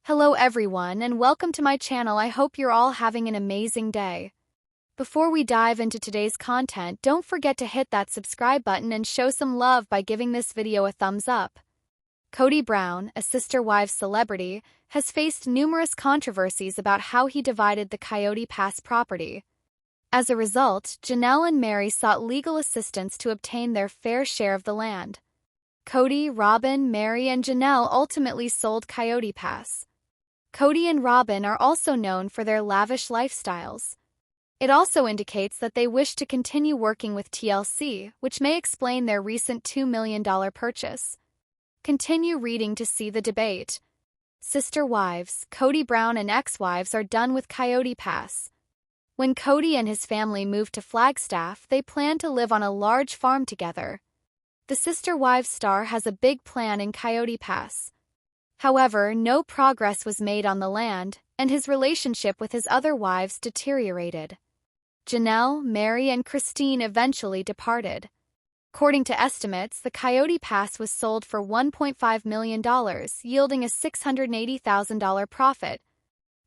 Hello everyone and welcome to my channel. I hope you're all having an amazing day. Before we dive into today's content, don't forget to hit that subscribe button and show some love by giving this video a thumbs up. Kody Brown, a Sister Wives celebrity, has faced numerous controversies about how he divided the Coyote Pass property. As a result, Janelle and Mary sought legal assistance to obtain their fair share of the land. Kody, Robin, Mary, and Janelle ultimately sold Coyote Pass. Kody and Robin are also known for their lavish lifestyles. It also indicates that they wish to continue working with TLC, which may explain their recent $2 million purchase. Continue reading to see the debate. Sister Wives, Kody Brown and ex-wives are done with Coyote Pass. When Kody and his family moved to Flagstaff, they plan to live on a large farm together. The Sister Wives star has a big plan in Coyote Pass. However, no progress was made on the land, and his relationship with his other wives deteriorated. Janelle, Mary, and Christine eventually departed. According to estimates, the Coyote Pass was sold for $1.5 million, yielding a $680,000 profit.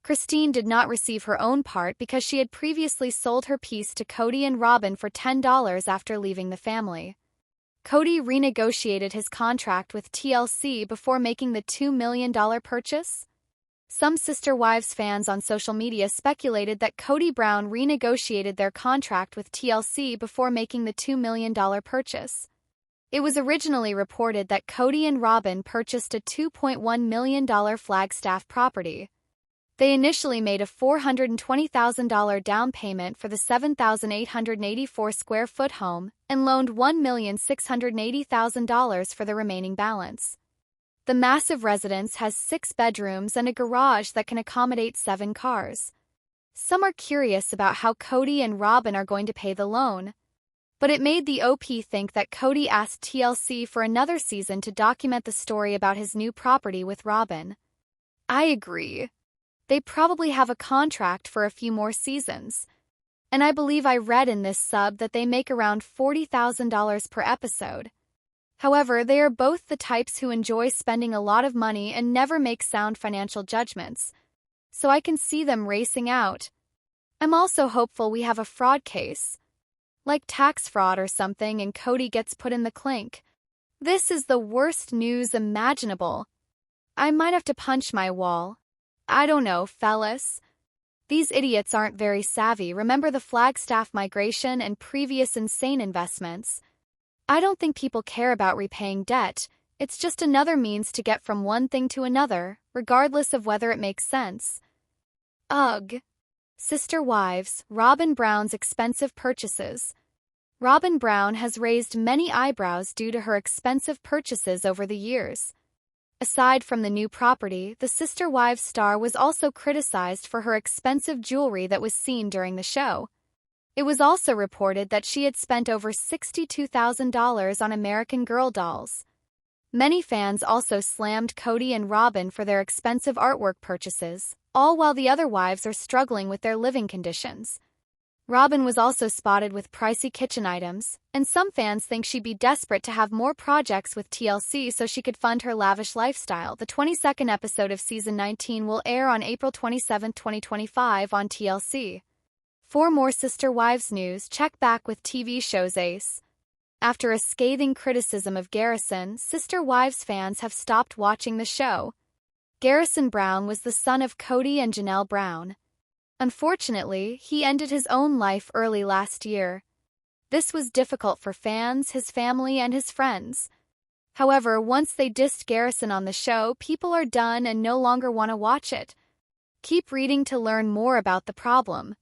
Christine did not receive her own part because she had previously sold her piece to Kody and Robin for $10 after leaving the family. Kody renegotiated his contract with TLC before making the $2 million purchase. Some Sister Wives fans on social media speculated that Kody Brown renegotiated their contract with TLC before making the $2 million purchase. It was originally reported that Kody and Robin purchased a $2.1 million Flagstaff property. They initially made a $420,000 down payment for the 7,884 square foot home and loaned $1,680,000 for the remaining balance. The massive residence has 6 bedrooms and a garage that can accommodate 7 cars. Some are curious about how Kody and Robin are going to pay the loan. But it made the OP think that Kody asked TLC for another season to document the story about his new property with Robin. I agree. They probably have a contract for a few more seasons. And I believe I read in this sub that they make around $40,000 per episode. However, they are both the types who enjoy spending a lot of money and never make sound financial judgments. So I can see them racing out. I'm also hopeful we have a fraud case. Like tax fraud or something and Kody gets put in the clink. This is the worst news imaginable. I might have to punch my wall. I don't know, fellas. These idiots aren't very savvy. Remember the Flagstaff migration and previous insane investments. I don't think people care about repaying debt. It's just another means to get from one thing to another, regardless of whether it makes sense. Ugh. Sister Wives, Robin Brown's expensive purchases. Robin Brown has raised many eyebrows due to her expensive purchases over the years. Aside from the new property, the Sister Wives star was also criticized for her expensive jewelry that was seen during the show. It was also reported that she had spent over $62,000 on American Girl dolls. Many fans also slammed Kody and Robin for their expensive artwork purchases, all while the other wives are struggling with their living conditions. Robin was also spotted with pricey kitchen items, and some fans think she'd be desperate to have more projects with TLC so she could fund her lavish lifestyle. The 22nd episode of Season 19 will air on April 27, 2025 on TLC. For more Sister Wives news, check back with TV shows Ace. After a scathing criticism of Garrison, Sister Wives fans have stopped watching the show. Garrison Brown was the son of Kody and Janelle Brown. Unfortunately, he ended his own life early last year. This was difficult for fans, his family, and his friends. However, once they dissed Garrison on the show, people are done and no longer want to watch it. Keep reading to learn more about the problem.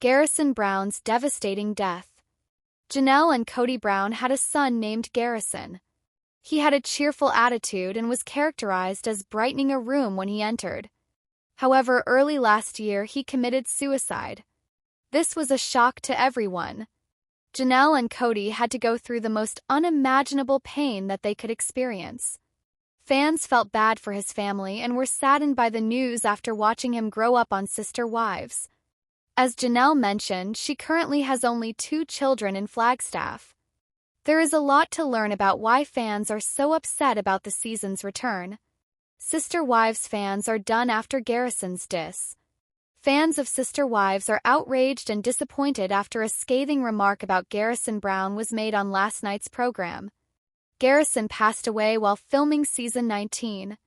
Garrison Brown's devastating death. Janelle and Kody Brown had a son named Garrison. He had a cheerful attitude and was characterized as brightening a room when he entered. However, early last year, he committed suicide. This was a shock to everyone. Janelle and Kody had to go through the most unimaginable pain that they could experience. Fans felt bad for his family and were saddened by the news after watching him grow up on Sister Wives. As Janelle mentioned, she currently has only 2 children in Flagstaff. There is a lot to learn about why fans are so upset about the season's return. Sister Wives fans are done after Garrison's diss. Fans of Sister Wives are outraged and disappointed after a scathing remark about Garrison Brown was made on last night's program. Garrison passed away while filming season 19.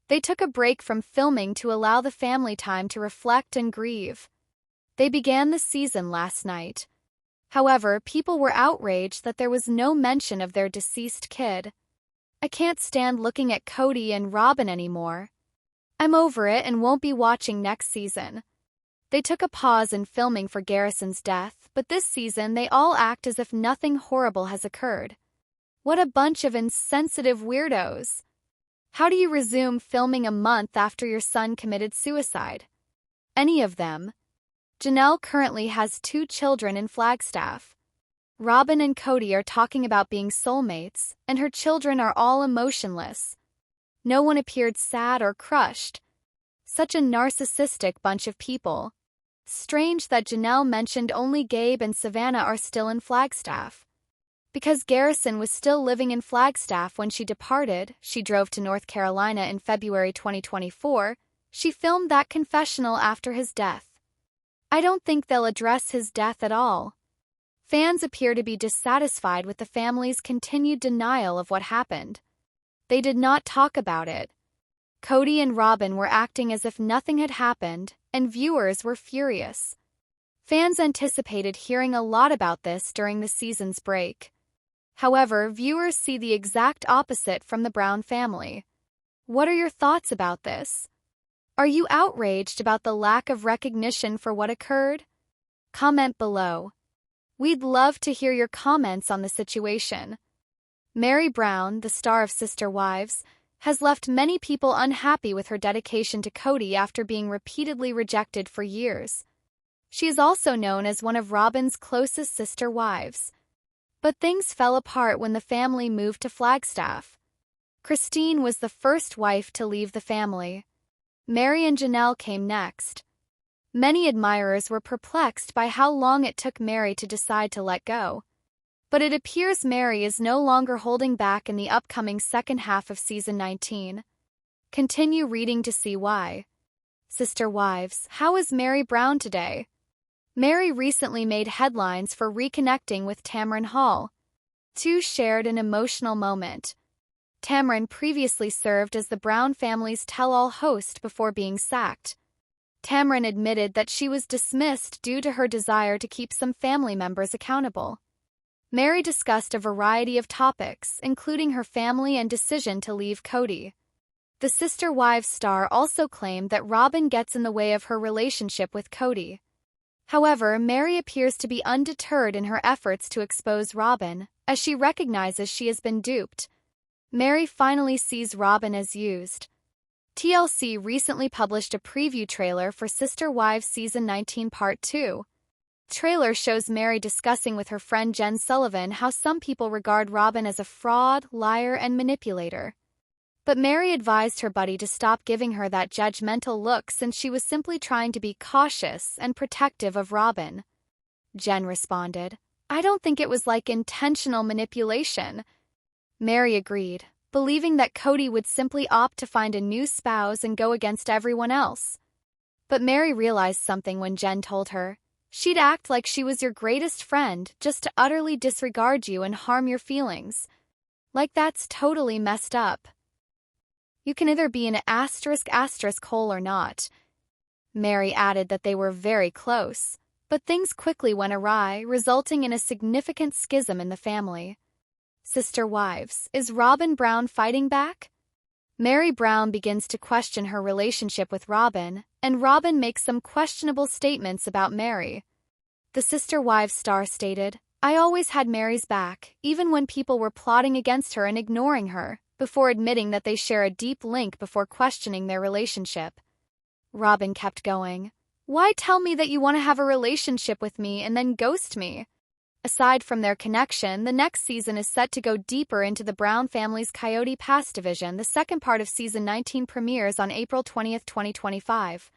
They took a break from filming to allow the family time to reflect and grieve. They began the season last night. However, people were outraged that there was no mention of their deceased kid. I can't stand looking at Kody and Robin anymore. I'm over it and won't be watching next season. They took a pause in filming for Garrison's death, but this season they all act as if nothing horrible has occurred. What a bunch of insensitive weirdos. How do you resume filming a month after your son committed suicide? Any of them? Janelle currently has 2 children in Flagstaff. Robin and Kody are talking about being soulmates, and her children are all emotionless. No one appeared sad or crushed. Such a narcissistic bunch of people. Strange that Janelle mentioned only Gabe and Savannah are still in Flagstaff. Because Garrison was still living in Flagstaff when she departed, she drove to North Carolina in February 2024, she filmed that confessional after his death. I don't think they'll address his death at all. Fans appear to be dissatisfied with the family's continued denial of what happened. They did not talk about it. Kody and Robin were acting as if nothing had happened, and viewers were furious. Fans anticipated hearing a lot about this during the season's break. However, viewers see the exact opposite from the Brown family. What are your thoughts about this? Are you outraged about the lack of recognition for what occurred? Comment below. We'd love to hear your comments on the situation. Meri Brown, the star of Sister Wives, has left many people unhappy with her dedication to Kody after being repeatedly rejected for years. She is also known as one of Robin's closest sister wives. But things fell apart when the family moved to Flagstaff. Christine was the first wife to leave the family. Meri and Janelle came next. Many admirers were perplexed by how long it took Meri to decide to let go. But it appears Meri is no longer holding back in the upcoming second half of season 19. Continue reading to see why. Sister Wives, how is Meri Brown today? Meri recently made headlines for reconnecting with Tamron Hall. Two shared an emotional moment. Tamron previously served as the Brown family's tell-all host before being sacked. Tamron admitted that she was dismissed due to her desire to keep some family members accountable. Meri discussed a variety of topics, including her family and decision to leave Kody. The Sister Wives star also claimed that Robin gets in the way of her relationship with Kody. However, Meri appears to be undeterred in her efforts to expose Robin, as she recognizes she has been duped. Meri finally sees Robin as used. TLC recently published a preview trailer for Sister Wives Season 19 Part 2. Trailer shows Meri discussing with her friend Jen Sullivan how some people regard Robin as a fraud, liar, and manipulator. But Meri advised her buddy to stop giving her that judgmental look since she was simply trying to be cautious and protective of Robin. Jen responded, "I don't think it was like intentional manipulation." Meri agreed, believing that Kody would simply opt to find a new spouse and go against everyone else. But Meri realized something when Jen told her, "She'd act like she was your greatest friend just to utterly disregard you and harm your feelings. Like that's totally messed up. You can either be an asterisk hole or not." Meri added that they were very close, but things quickly went awry, resulting in a significant schism in the family. Sister Wives, is Robin Brown fighting back? Meri Brown begins to question her relationship with Robin, and Robin makes some questionable statements about Meri. The Sister Wives star stated, "I always had Meri's back, even when people were plotting against her and ignoring her," before admitting that they share a deep link before questioning their relationship. Robin kept going, "Why tell me that you want to have a relationship with me and then ghost me?" Aside from their connection, the next season is set to go deeper into the Brown family's Coyote Pass division. The second part of season 19 premieres on April 20, 2025.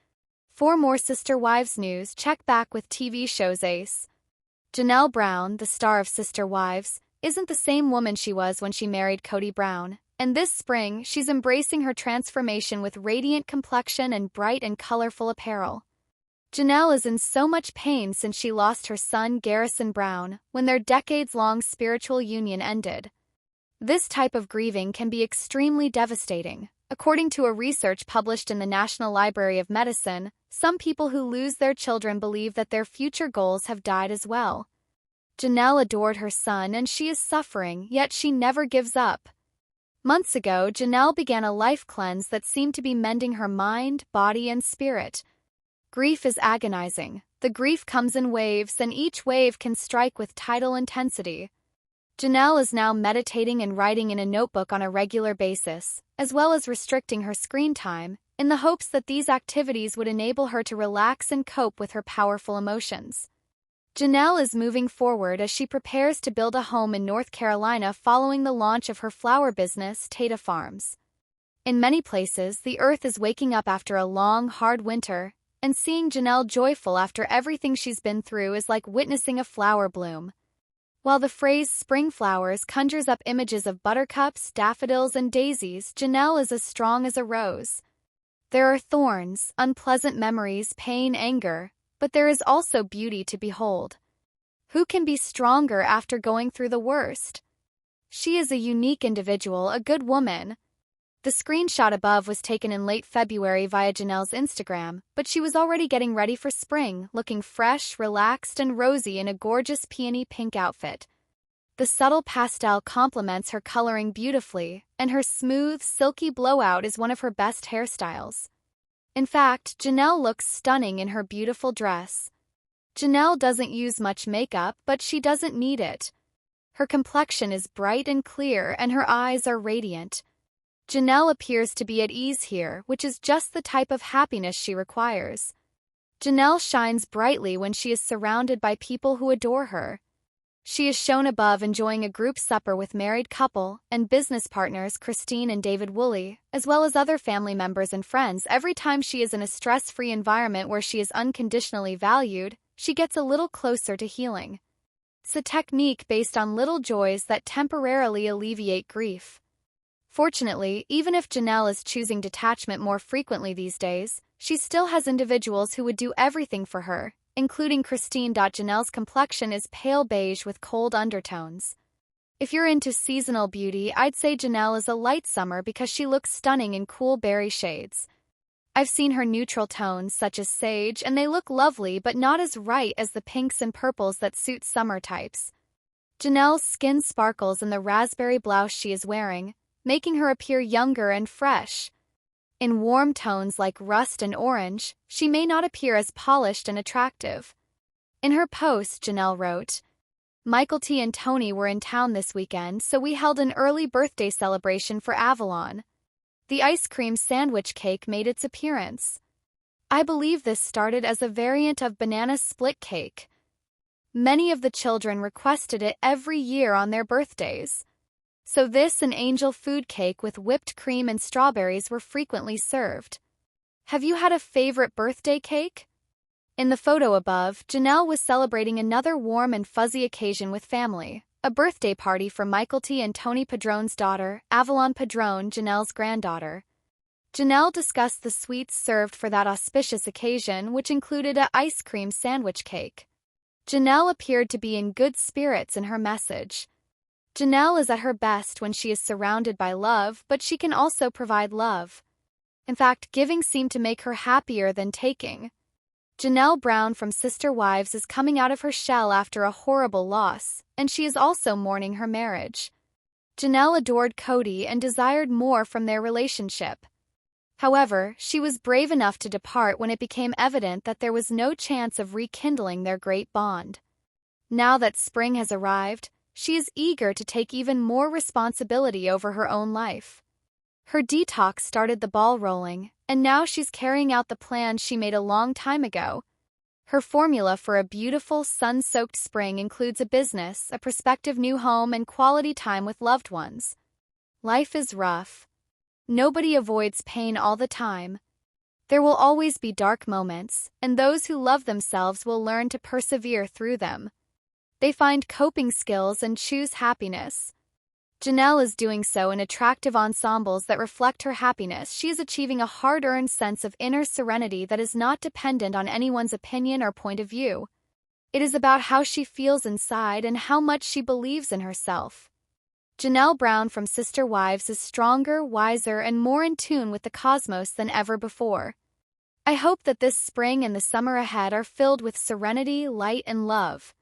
For more Sister Wives news, check back with TV shows Ace. Janelle Brown, the star of Sister Wives, isn't the same woman she was when she married Kody Brown, and this spring, she's embracing her transformation with radiant complexion and bright and colorful apparel. Janelle is in so much pain since she lost her son Garrison Brown when their decades-long spiritual union ended. This type of grieving can be extremely devastating. According to a research published in the National Library of Medicine, some people who lose their children believe that their future goals have died as well. Janelle adored her son and she is suffering, yet she never gives up. Months ago, Janelle began a life cleanse that seemed to be mending her mind, body, and spirit. Grief is agonizing. The grief comes in waves, and each wave can strike with tidal intensity. Janelle is now meditating and writing in a notebook on a regular basis, as well as restricting her screen time, in the hopes that these activities would enable her to relax and cope with her powerful emotions. Janelle is moving forward as she prepares to build a home in North Carolina following the launch of her flower business, Tata Farms. In many places, the earth is waking up after a long, hard winter, and seeing Janelle joyful after everything she's been through is like witnessing a flower bloom. While the phrase spring flowers conjures up images of buttercups, daffodils, and daisies, Janelle is as strong as a rose. There are thorns, unpleasant memories, pain, anger, but there is also beauty to behold. Who can be stronger after going through the worst? She is a unique individual, a good woman. The screenshot above was taken in late February via Janelle's Instagram, but she was already getting ready for spring, looking fresh, relaxed, and rosy in a gorgeous peony pink outfit. The subtle pastel complements her coloring beautifully, and her smooth, silky blowout is one of her best hairstyles. In fact, Janelle looks stunning in her beautiful dress. Janelle doesn't use much makeup, but she doesn't need it. Her complexion is bright and clear, and her eyes are radiant. Janelle appears to be at ease here, which is just the type of happiness she requires. Janelle shines brightly when she is surrounded by people who adore her. She is shown above enjoying a group supper with married couple and business partners Christine and David Woolley, as well as other family members and friends. Every time she is in a stress-free environment where she is unconditionally valued, she gets a little closer to healing. It's a technique based on little joys that temporarily alleviate grief. Fortunately, even if Janelle is choosing detachment more frequently these days, she still has individuals who would do everything for her, including Christine. Janelle's complexion is pale beige with cold undertones. If you're into seasonal beauty, I'd say Janelle is a light summer because she looks stunning in cool berry shades. I've seen her neutral tones such as sage, and they look lovely but not as right as the pinks and purples that suit summer types. Janelle's skin sparkles in the raspberry blouse she is wearing, making her appear younger and fresh. In warm tones like rust and orange, she may not appear as polished and attractive. In her post, Janelle wrote, "Michael T and Tony were in town this weekend, so we held an early birthday celebration for Avalon. The ice cream sandwich cake made its appearance. I believe this started as a variant of banana split cake. Many of the children requested it every year on their birthdays. So this and angel food cake with whipped cream and strawberries were frequently served. Have you had a favorite birthday cake?" In the photo above, Janelle was celebrating another warm and fuzzy occasion with family, a birthday party for Michael T and Tony Padrone's daughter, Avalon Padrone, Janelle's granddaughter. Janelle discussed the sweets served for that auspicious occasion, which included an ice cream sandwich cake. Janelle appeared to be in good spirits in her message. Janelle is at her best when she is surrounded by love, but she can also provide love. In fact, giving seemed to make her happier than taking. Janelle Brown from Sister Wives is coming out of her shell after a horrible loss, and she is also mourning her marriage. Janelle adored Kody and desired more from their relationship. However, she was brave enough to depart when it became evident that there was no chance of rekindling their great bond. Now that spring has arrived, she is eager to take even more responsibility over her own life. Her detox started the ball rolling, and now she's carrying out the plans she made a long time ago. Her formula for a beautiful, sun-soaked spring includes a business, a prospective new home, and quality time with loved ones. Life is rough. Nobody avoids pain all the time. There will always be dark moments, and those who love themselves will learn to persevere through them. They find coping skills and choose happiness. Janelle is doing so in attractive ensembles that reflect her happiness. She is achieving a hard-earned sense of inner serenity that is not dependent on anyone's opinion or point of view. It is about how she feels inside and how much she believes in herself. Janelle Brown from Sister Wives is stronger, wiser, and more in tune with the cosmos than ever before. I hope that this spring and the summer ahead are filled with serenity, light, and love.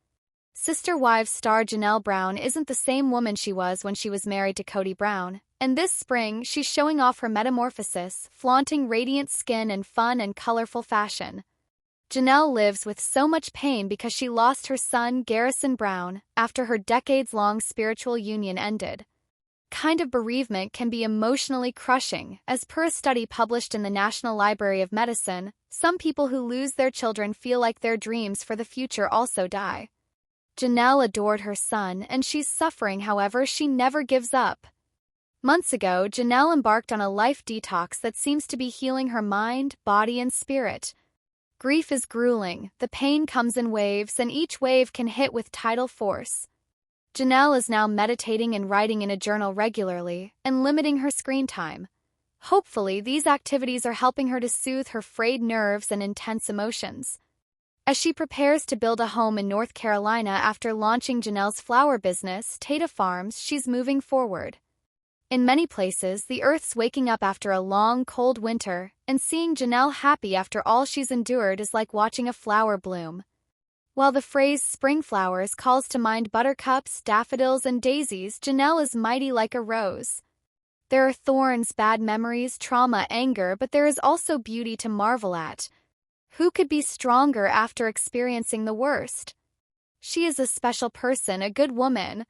Sister Wives star Janelle Brown isn't the same woman she was when she was married to Kody Brown, and this spring she's showing off her metamorphosis, flaunting radiant skin and fun and colorful fashion. Janelle lives with so much pain because she lost her son, Garrison Brown, after her decades-long spiritual union ended. Kind of bereavement can be emotionally crushing, as per a study published in the National Library of Medicine, some people who lose their children feel like their dreams for the future also die. Janelle adored her son, and she's suffering. However, she never gives up. Months ago, Janelle embarked on a life detox that seems to be healing her mind, body, and spirit. Grief is grueling, the pain comes in waves, and each wave can hit with tidal force. Janelle is now meditating and writing in a journal regularly, and limiting her screen time. Hopefully, these activities are helping her to soothe her frayed nerves and intense emotions. As she prepares to build a home in North Carolina after launching Janelle's flower business, Tata Farms, she's moving forward. In many places, the earth's waking up after a long, cold winter, and seeing Janelle happy after all she's endured is like watching a flower bloom. While the phrase spring flowers calls to mind buttercups, daffodils, and daisies, Janelle is mighty like a rose. There are thorns, bad memories, trauma, anger, but there is also beauty to marvel at. Who could be stronger after experiencing the worst? She is a special person, a good woman.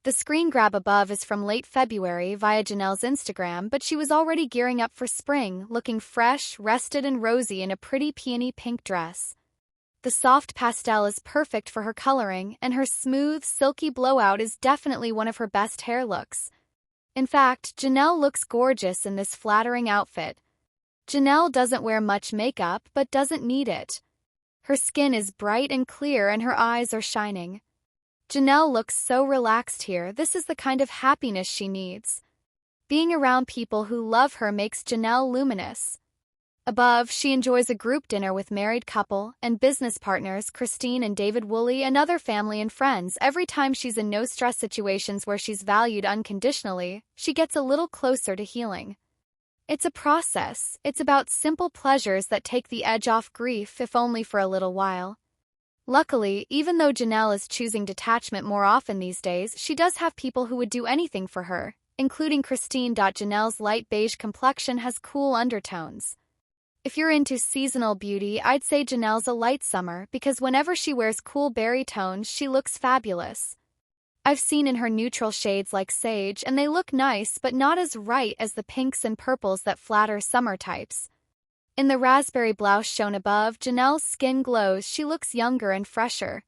The screen grab above is from late February via Janelle's Instagram, but she was already gearing up for spring, looking fresh, rested, and rosy in a pretty peony pink dress. The soft pastel is perfect for her coloring, and her smooth, silky blowout is definitely one of her best hair looks. In fact, Janelle looks gorgeous in this flattering outfit. Janelle doesn't wear much makeup but doesn't need it. Her skin is bright and clear and her eyes are shining. Janelle looks so relaxed here. This is the kind of happiness she needs. Being around people who love her makes Janelle luminous. Above, she enjoys a group dinner with married couple and business partners Christine and David Woolley and other family and friends. Every time she's in no-stress situations where she's valued unconditionally, she gets a little closer to healing. It's a process. It's about simple pleasures that take the edge off grief, if only for a little while. Luckily, even though Janelle is choosing detachment more often these days, she does have people who would do anything for her, including Christine. Janelle's light beige complexion has cool undertones. If you're into seasonal beauty, I'd say Janelle's a light summer because whenever she wears cool berry tones, she looks fabulous. I've seen in her neutral shades like sage, and they look nice but not as right as the pinks and purples that flatter summer types. In the raspberry blouse shown above, Janelle's skin glows. She looks younger and fresher.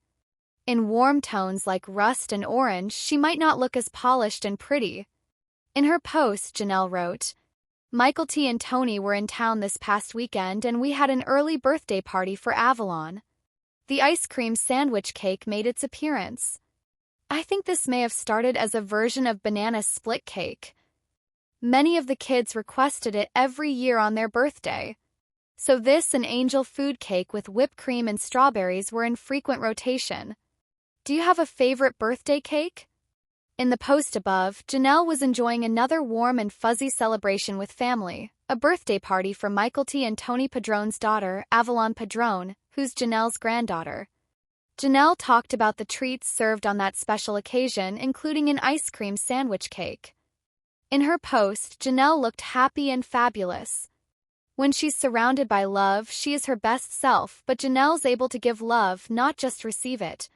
In warm tones like rust and orange, she might not look as polished and pretty. In her post, Janelle wrote, "Michael T and Tony were in town this past weekend and we had an early birthday party for Avalon. The ice cream sandwich cake made its appearance. I think this may have started as a version of banana split cake. Many of the kids requested it every year on their birthday. So this and angel food cake with whipped cream and strawberries were in frequent rotation. Do you have a favorite birthday cake?" In the post above, Janelle was enjoying another warm and fuzzy celebration with family, a birthday party for Michael T and Tony Padrone's daughter, Avalon Padrone, who's Janelle's granddaughter. Janelle talked about the treats served on that special occasion, including an ice cream sandwich cake. In her post, Janelle looked happy and fabulous. When she's surrounded by love, she is her best self, but Janelle's able to give love, not just receive it.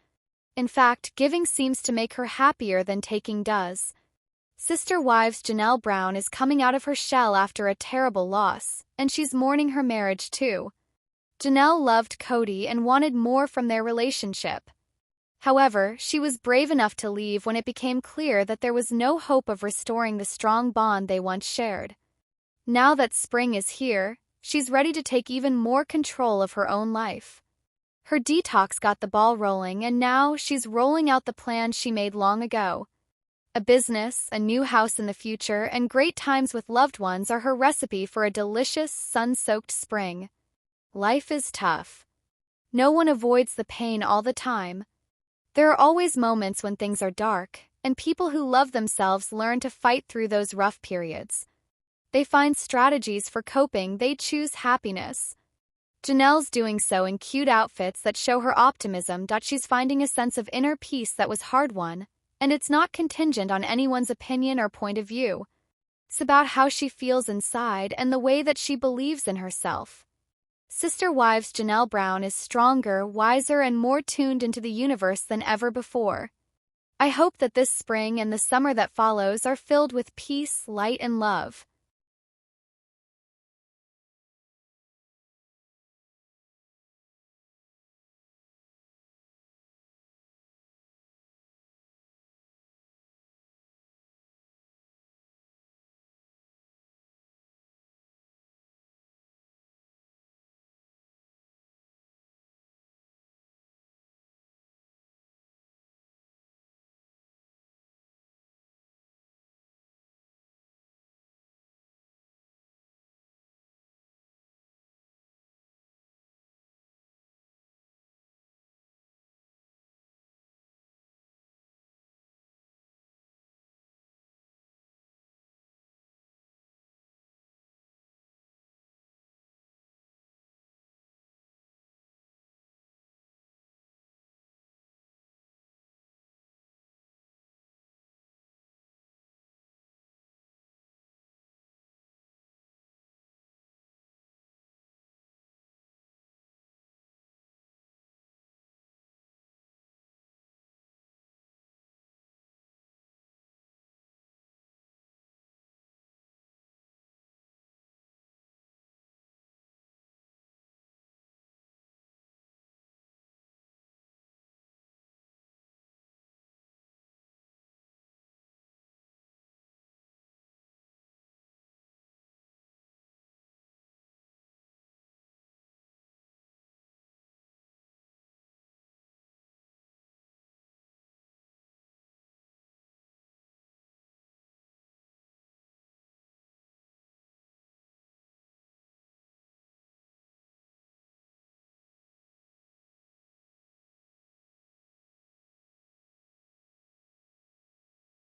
In fact, giving seems to make her happier than taking does. Sister Wives Janelle Brown is coming out of her shell after a terrible loss, and she's mourning her marriage too. Janelle loved Kody and wanted more from their relationship. However, she was brave enough to leave when it became clear that there was no hope of restoring the strong bond they once shared. Now that spring is here, she's ready to take even more control of her own life. Her detox got the ball rolling and now she's rolling out the plan she made long ago. A business, a new house in the future, and great times with loved ones are her recipe for a delicious, sun-soaked spring. Life is tough. No one avoids the pain all the time. There are always moments when things are dark, and people who love themselves learn to fight through those rough periods. They find strategies for coping. They choose happiness. Janelle's doing so in cute outfits that show her optimism that she's finding a sense of inner peace that was hard-won, and it's not contingent on anyone's opinion or point of view. It's about how she feels inside and the way that she believes in herself. Sister Wives Janelle Brown is stronger, wiser, and more tuned into the universe than ever before. I hope that this spring and the summer that follows are filled with peace, light, and love.